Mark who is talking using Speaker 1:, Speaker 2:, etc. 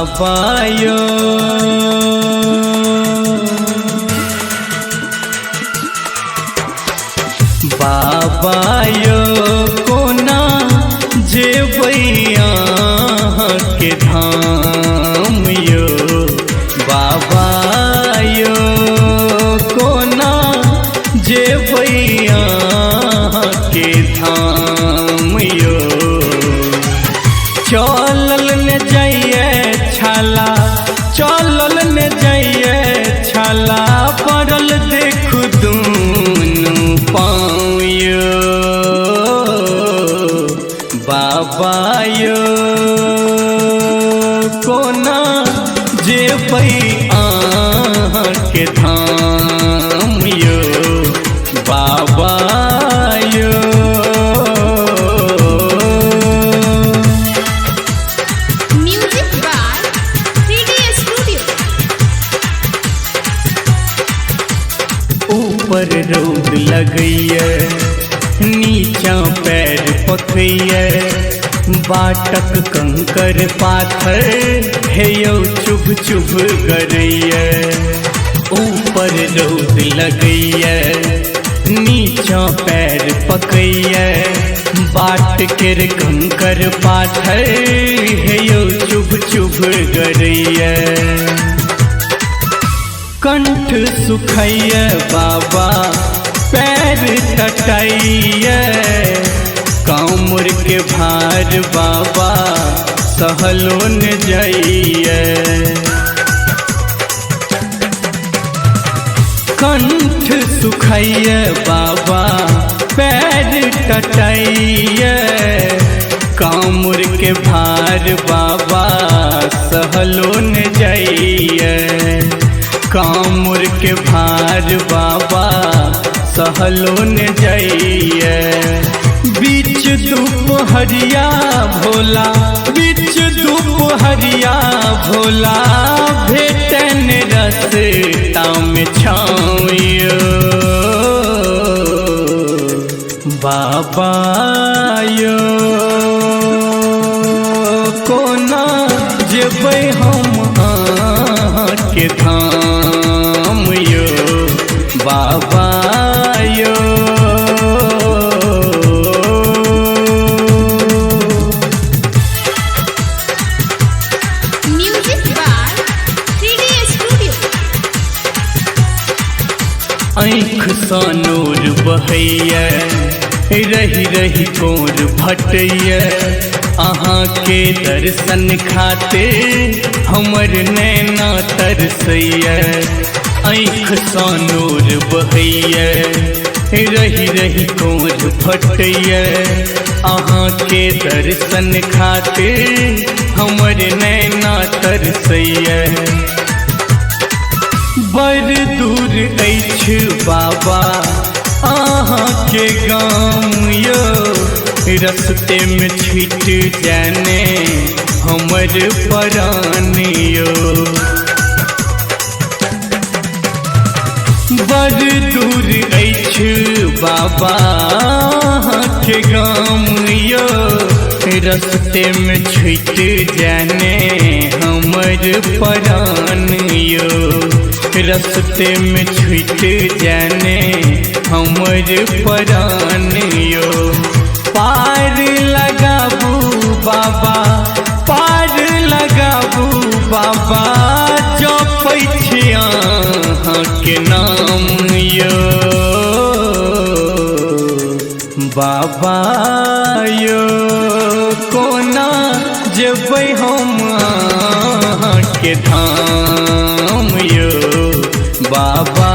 Speaker 1: बाबा यो बाबा यो कोना जेबैया के धाम यो बाबा यो कोना जेबैया के धाम यो चलल न जाइए छाला चलल न जाइए छाला पड़ल देखु दूनु पाँव यो बाबा यो कोना जेबैया के धाम यो बाबा यो ऊपर रौद लगैया नीचा पैर पकैया बाटक कंकर पाथर हे यौ चुभ चुभ करैया ऊपर रौद लगैया नीचा पैर पकैया बाट केर कंकर पाथर हे यौ चुभ चुभ करैया कंठ सुखैया बाबा पैर तटैया कामुर के भार बाबा सहलो न जाइए कंठ सुखैया बाबा पैर तटैया कामुर के भार बाबा सहलो न जाइए कामुर के भार बाबा सहलो न जाइए बीच दोपहरिया भोला बीच दोपहरिया भोला भेटन रस्ता में छाँयो बाबा यो कोना जेबै हम के धाम यो बाबा यो
Speaker 2: म्यूजिक बार 3D स्टूडियो
Speaker 1: आँख सँ नूर बहैया रही रही कोर भटैया अहाँ के दर्शन खाते हमर नैना तरसैया आँख सँ नूर बहैया रही रही कोर फटैया अहाँ के दर्शन खाते हमर नैना तरसैया बड़ दूर अछि बाबा अहाँ के गाम यो रस्ते में छूट जाने हमर प्राण यो बड़ दूर अछि बाबा के गाम यो रस्ते में छूट जाने हमर प्राण यो रस्ते में छूट जाने हमर प्राण यो पार लगाबू बाबा पार लगाबू बाबा जपै छी अहाँ के नाम यो बाबा यो कोना जेबै हम अहाँ के धाम यो बाबा